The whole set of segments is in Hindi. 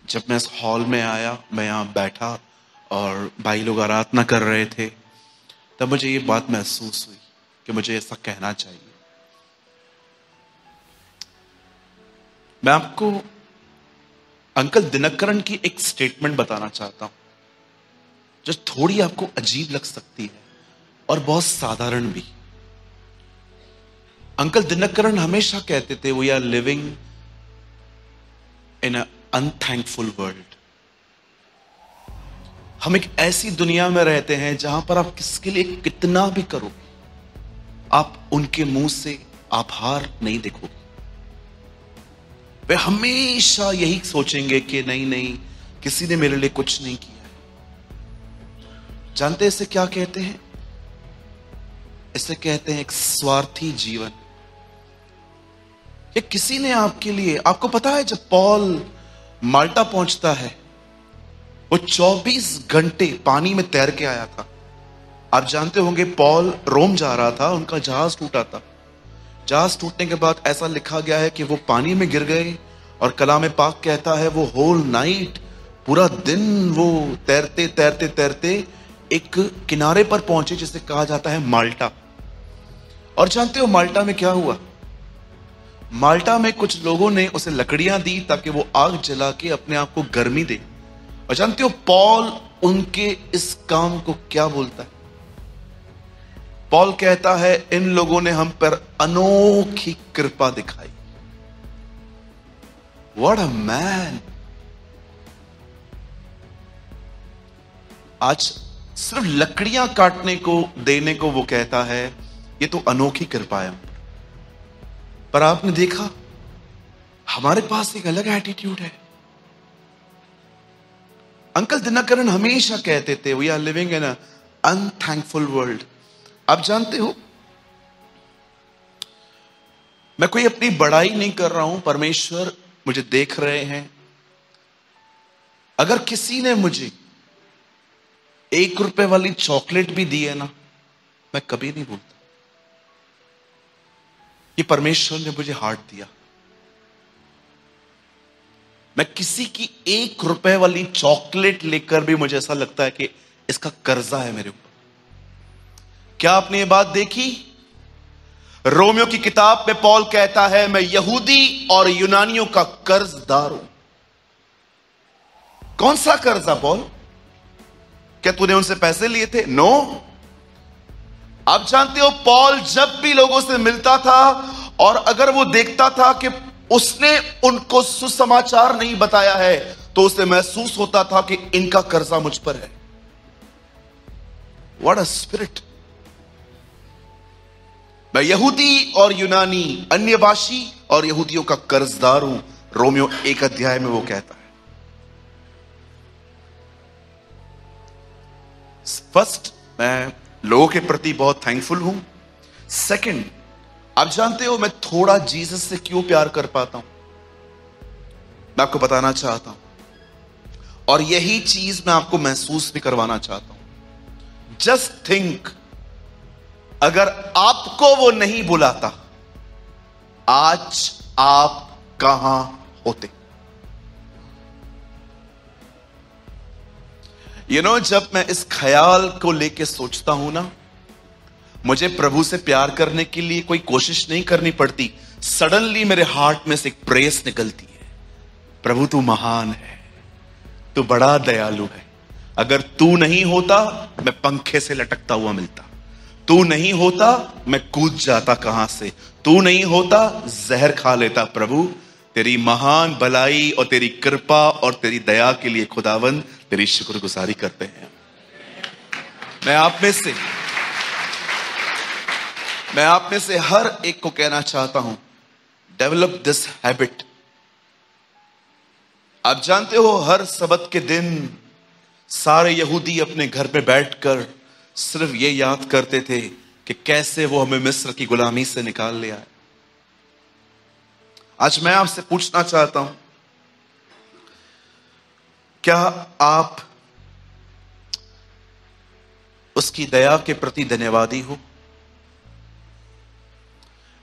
जब मैं इस हॉल में आया, मैं यहाँ बैठा और भाई लोग आराधना कर रहे थे, तब मुझे ये बात महसूस हुई कि मुझे ऐसा कहना चाहिए। मैं आपको अंकल दिनकरन की एक स्टेटमेंट बताना चाहता हूं जो थोड़ी आपको अजीब लग सकती है और बहुत साधारण भी। अंकल दिनकरन हमेशा कहते थे, we are living in a unthankful world. हम एक ऐसी दुनिया में रहते हैं जहां पर आप किसके लिए कितना भी करो, आप उनके मुंह से आभार नहीं देखोगे। वे हमेशा यही सोचेंगे कि नहीं नहीं, किसी ने मेरे लिए कुछ नहीं किया है। जानते हैं इसे क्या कहते हैं? इसे कहते हैं एक स्वार्थी जीवन। कि किसी ने आपके लिए, आपको पता है जब पॉल माल्टा पहुंचता है, वो 24 घंटे पानी में तैर के आया था। आप जानते होंगे पॉल रोम जा रहा था, उनका जहाज टूटा था। जहाज टूटने के बाद ऐसा लिखा गया है कि वो पानी में गिर गए, और कलाम पाक कहता है वो होल नाइट, पूरा दिन वो तैरते तैरते तैरते एक किनारे पर पहुंचे जिसे कहा जाता है माल्टा। और जानते हो माल्टा में क्या हुआ? माल्टा में कुछ लोगों ने उसे लकड़ियां दी ताकि वो आग जला के अपने आप को गर्मी दे। और जानते हो पॉल उनके इस काम को क्या बोलता है? पॉल कहता है इन लोगों ने हम पर अनोखी कृपा दिखाई। What a man. आज सिर्फ लकड़ियां काटने को देने को वो कहता है ये तो अनोखी कृपा है। पर आपने देखा हमारे पास एक अलग एटीट्यूड है। अंकल दिनकरन हमेशा कहते थे we are living in a unthankful world. आप जानते हो, मैं कोई अपनी बड़ाई नहीं कर रहा हूं, परमेश्वर मुझे देख रहे हैं। अगर किसी ने मुझे 1 रुपए वाली चॉकलेट भी दी है ना, मैं कभी नहीं भूलता कि परमेश्वर ने मुझे हार्ट दिया। मैं किसी की 1 रुपए वाली चॉकलेट लेकर भी मुझे ऐसा लगता है कि इसका कर्जा है मेरे ऊपर। क्या आपने ये बात देखी? रोमियो की किताब में पॉल कहता है मैं यहूदी और यूनानियों का कर्जदार हूं। कौन सा कर्जा पॉल? क्या तूने उनसे पैसे लिए थे? नो। आप जानते हो पॉल जब भी लोगों से मिलता था और अगर वो देखता था कि उसने उनको सुसमाचार नहीं बताया है, तो उसे महसूस होता था कि इनका कर्जा मुझ पर है। What a spirit. मैं यहूदी और यूनानी, अन्यभाषी और यहूदियों का कर्जदार हूं, रोमियो 1 अध्याय में वो कहता है। फर्स्ट, मैं लोगों के प्रति बहुत थैंकफुल हूं। सेकंड, आप जानते हो मैं थोड़ा जीसस से क्यों प्यार कर पाता हूं? मैं आपको बताना चाहता हूं, और यही चीज मैं आपको महसूस भी करवाना चाहता हूं। जस्ट थिंक, अगर आपको वो नहीं बुलाता, आज आप कहां होते? जब मैं इस ख्याल को लेके सोचता हूं ना, मुझे प्रभु से प्यार करने के लिए कोई कोशिश नहीं करनी पड़ती। सडनली मेरे हार्ट में से एक प्रेस निकलती है, प्रभु तू महान है, तू बड़ा दयालु है। अगर तू नहीं होता मैं पंखे से लटकता हुआ मिलता, तू नहीं होता मैं कूद जाता कहां से, तू नहीं होता जहर खा लेता। प्रभु तेरी महान भलाई और तेरी कृपा और तेरी दया के लिए खुदावंद तेरी शुक्रगुजारी करते हैं। मैं आप में से हर एक को कहना चाहता हूं, डेवलप दिस हैबिट। आप जानते हो हर सबत के दिन सारे यहूदी अपने घर में बैठकर सिर्फ ये याद करते थे कि कैसे वो हमें मिस्र की गुलामी से निकाल ले आए। आज मैं आपसे पूछना चाहता हूं, क्या आप उसकी दया के प्रति धन्यवादी हो?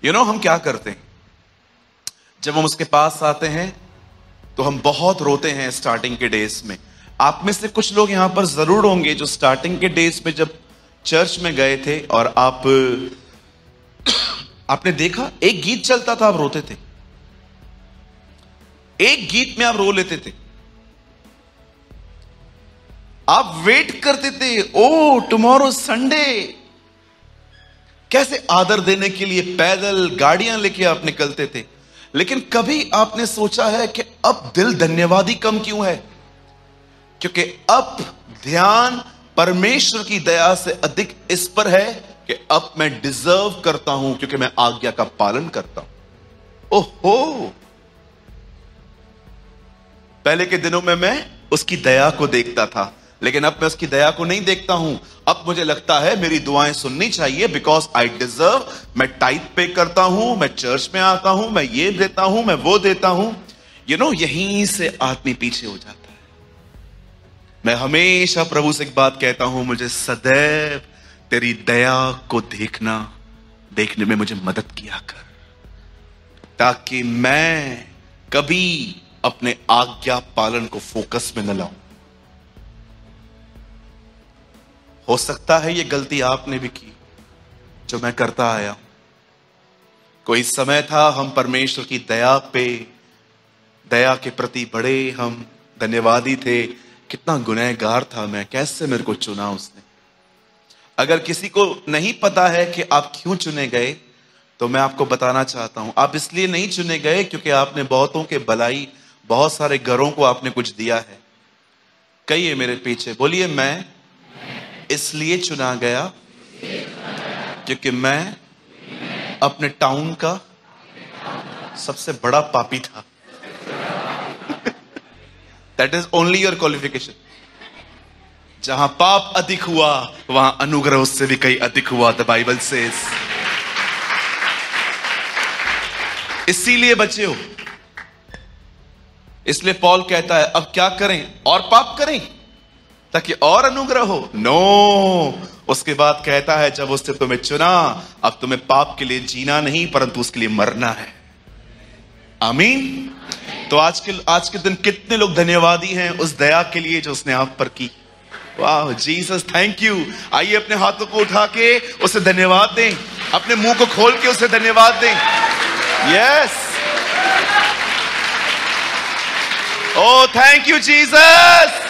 हम क्या करते हैं जब हम उसके पास आते हैं? तो हम बहुत रोते हैं स्टार्टिंग के डेज में। आप में से कुछ लोग यहां पर जरूर होंगे जो स्टार्टिंग के डेज में जब चर्च में गए थे और आपने देखा एक गीत चलता था, आप रोते थे। एक गीत में आप रो लेते थे। आप वेट करते थे, ओ टुमारो संडे। कैसे आदर देने के लिए पैदल गाड़ियां लेके आप निकलते थे। लेकिन कभी आपने सोचा है कि अब दिल धन्यवादी कम क्यों है? क्योंकि अब ध्यान परमेश्वर की दया से अधिक इस पर है कि अब मैं डिजर्व करता हूं क्योंकि मैं आज्ञा का पालन करता हूं। ओहो, पहले के दिनों में मैं उसकी दया को देखता था, लेकिन अब मैं उसकी दया को नहीं देखता हूं। अब मुझे लगता है मेरी दुआएं सुननी चाहिए बिकॉज आई डिजर्व। मैं टाइप पे करता हूं, मैं चर्च में आता हूं, मैं ये देता हूं, मैं वो देता हूं। यहीं से आदमी पीछे हो जाता है। मैं हमेशा प्रभु से एक बात कहता हूं, मुझे सदैव तेरी दया को देखने में मुझे मदद किया कर, ताकि मैं कभी अपने आज्ञा पालन को फोकस में न लाऊं। हो सकता है ये गलती आपने भी की जो मैं करता आया हूं। कोई समय था हम परमेश्वर की दया के प्रति बड़े हम धन्यवादी थे। कितना गुनहगार था मैं, कैसे मेरे को चुना उसने। अगर किसी को नहीं पता है कि आप क्यों चुने गए, तो मैं आपको बताना चाहता हूं। आप इसलिए नहीं चुने गए क्योंकि आपने बहुतों के भलाई, बहुत सारे घरों को आपने कुछ दिया है। कहिए मेरे पीछे, बोलिए, मैं इसलिए चुना गया क्योंकि मैं अपने टाउन का सबसे बड़ा पापी था। That is only your qualification. जहां पाप अधिक हुआ वहां अनुग्रह उससे भी कहीं अधिक हुआ, द बाइबल सेज। इसीलिए बचे हो। इसलिए पौल कहता है अब क्या करें, और पाप करें ताकि और अनुग्रह हो? नो, उसके बाद कहता है जब उसने तुम्हें चुना, अब तुम्हें पाप के लिए जीना नहीं परंतु उसके लिए मरना है। आमीन। तो आज के दिन कितने लोग धन्यवादी हैं उस दया के लिए जो उसने आप पर की। वाह जीसस, थैंक यू। आइए अपने हाथों को उठा के उसे धन्यवाद दें, अपने मुंह को खोल के उसे धन्यवाद दें। Yes, oh thank you Jesus.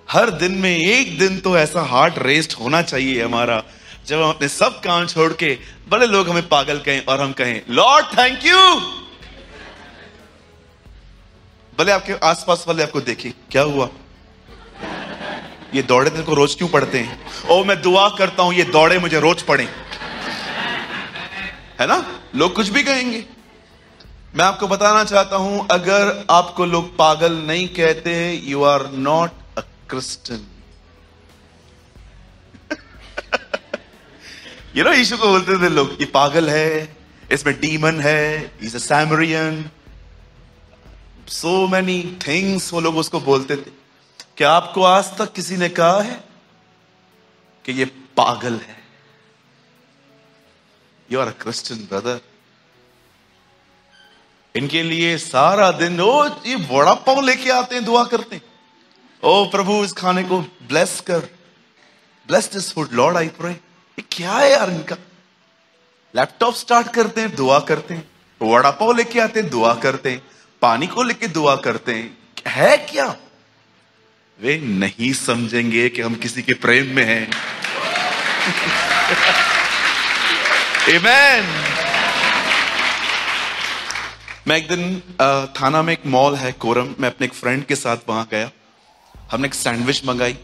हर दिन में एक दिन तो ऐसा हार्ट रेस्ट होना चाहिए हमारा, जब हम अपने सब काम छोड़ के, बड़े लोग हमें पागल कहें और हम कहें लॉर्ड थैंक यू। भले आपके आसपास वाले आपको देखें क्या हुआ, ये दौड़े तेरे को रोज क्यों पढ़ते हैं? ओ मैं दुआ करता हूं ये दौड़े मुझे रोज पढ़े, है ना? लोग कुछ भी कहेंगे। मैं आपको बताना चाहता हूं, अगर आपको लोग पागल नहीं कहते, you are not a Christian. Yeshu को बोलते थे लोग ये पागल है, इसमें डीमन है, is a Samaritan, so many things वो लोग उसको बोलते थे। क्या आपको आज तक किसी ने कहा है कि ये पागल है? You are a Christian brother. इनके लिए सारा दिन ओ ये वड़ा पाव लेके आते हैं, दुआ करते हैं, ओ प्रभु इस खाने को ब्लेस कर, bless this food lord I pray. ये क्या है यार इनका? लैपटॉप स्टार्ट करते हैं, दुआ करते हैं, वड़ा पाव लेके आते हैं, दुआ करते हैं, पानी को लेके दुआ करते हैं, है क्या? वे नहीं समझेंगे कि हम किसी के प्रेम में हैं। आमेन। मैं एक दिन थाना में एक मॉल है कोरम, मैं अपने एक फ्रेंड के साथ वहां गया। हमने एक सैंडविच मंगाई,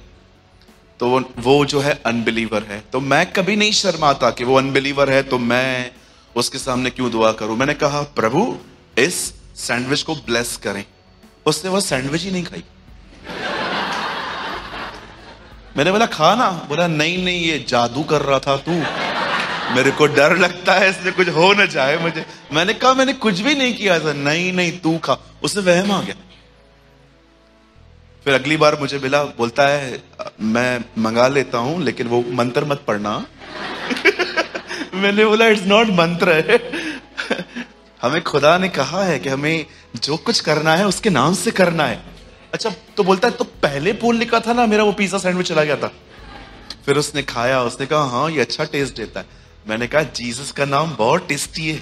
तो वो जो है अनबिलीवर है, तो मैं कभी नहीं शर्माता कि वो अनबिलीवर है तो मैं उसके सामने क्यों दुआ करूं। मैंने कहा प्रभु इस सैंडविच को ब्लेस करें। उसने वो सैंडविच ही नहीं खाई। मैंने बोला खा ना, बोला नहीं नहीं ये जादू कर रहा था तू, मेरे को डर लगता है इसमें कुछ हो ना जाए मुझे। मैंने कहा मैंने कुछ भी नहीं किया था। नहीं नहीं तू खा। उससे वहम आ गया। फिर अगली बार मुझे मिला, बोलता है मैं मंगा लेता हूं लेकिन वो मंत्र मत पढ़ना। मैंने बोला इट्स नॉट मंत्र है। हमें खुदा ने कहा है कि हमें जो कुछ करना है उसके नाम से करना है। अच्छा, तो बोलता है तो पहले पोल लिखा था ना, मेरा वो पिज्जा सैंडविच चला गया था। फिर उसने खाया, उसने कहा हाँ ये अच्छा टेस्ट देता है। मैंने कहा जीसस का नाम बहुत टेस्टी है,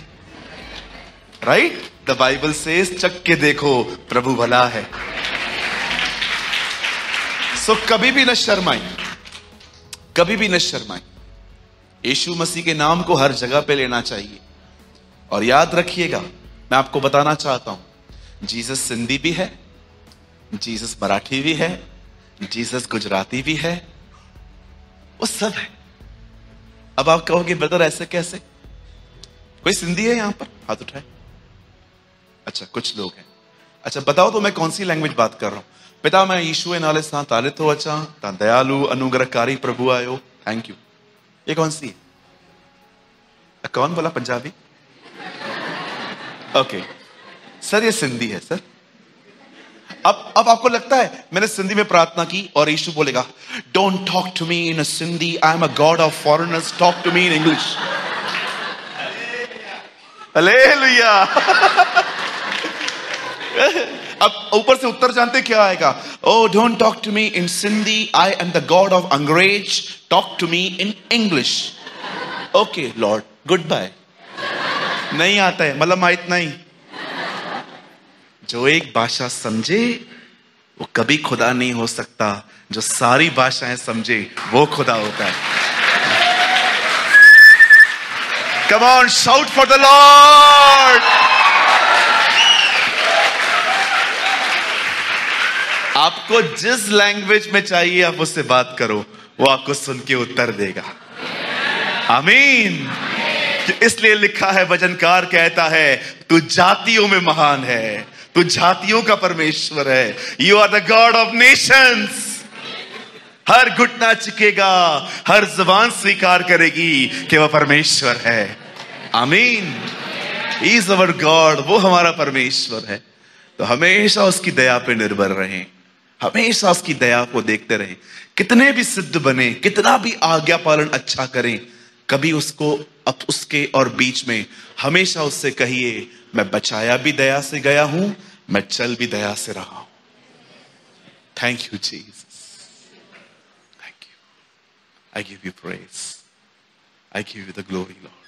राइट? द बाइबल सेज चख के देखो प्रभु भला है। सो कभी भी न शर्माएं, कभी भी न शर्माएं। यीशु मसीह के नाम को हर जगह पे लेना चाहिए। और याद रखिएगा, मैं आपको बताना चाहता हूं, जीसस सिंधी भी है, जीसस मराठी भी है, जीसस गुजराती भी है, वो सब है। अब आप कहोगे ब्रदर ऐसे कैसे? कोई सिंधी है यहां पर? हाथ उठाए। अच्छा, कुछ लोग हैं। अच्छा बताओ तो मैं कौन सी लैंग्वेज बात कर रहा हूं? पिता मैं यीशु नाले सां ताले तो अचा, ता दयालु अनुग्रहकारी प्रभु आयो, थैंक यू। ये कौन सी है? कौन बोला? पंजाबी? ओके सर, ये सिंधी है सर। अब आपको लगता है मैंने सिंधी में प्रार्थना की और यीशु बोलेगा don't talk to me in Sindhi, I am a God of foreigners, talk to me in English. Hallelujah. अब ऊपर से उत्तर जानते क्या आएगा? Oh don't talk to me in Sindhi, I am the God of अंग्रेज, talk to me in English. Okay Lord, goodbye. नहीं आता है मतलब माहित नहीं। जो एक भाषा समझे वो कभी खुदा नहीं हो सकता, जो सारी भाषाएं समझे वो खुदा होता है। Come on, shout for the Lord. आपको जिस लैंग्वेज में चाहिए आप उससे बात करो, वो आपको सुन के उत्तर देगा। आमीन। इसलिए लिखा है, वचनकार कहता है तू जातियों में महान है, तू जातियों का परमेश्वर है। You are the God of nations. हर घुटना झुकेगा, हर जुबान स्वीकार करेगी कि वह परमेश्वर है। आमीन। ही इज अवर गॉड, वो हमारा परमेश्वर है। तो हमेशा उसकी दया पे निर्भर रहें, हमेशा उसकी दया को देखते रहें। कितने भी सिद्ध बने, कितना भी आज्ञा पालन अच्छा करें, कभी उसको अब उसके और बीच में हमेशा उससे कहिए मैं बचाया भी दया से गया हूं, मैं चल भी दया से रहा हूं। Thank you Jesus, thank you. I give you praise, I give you the glory Lord.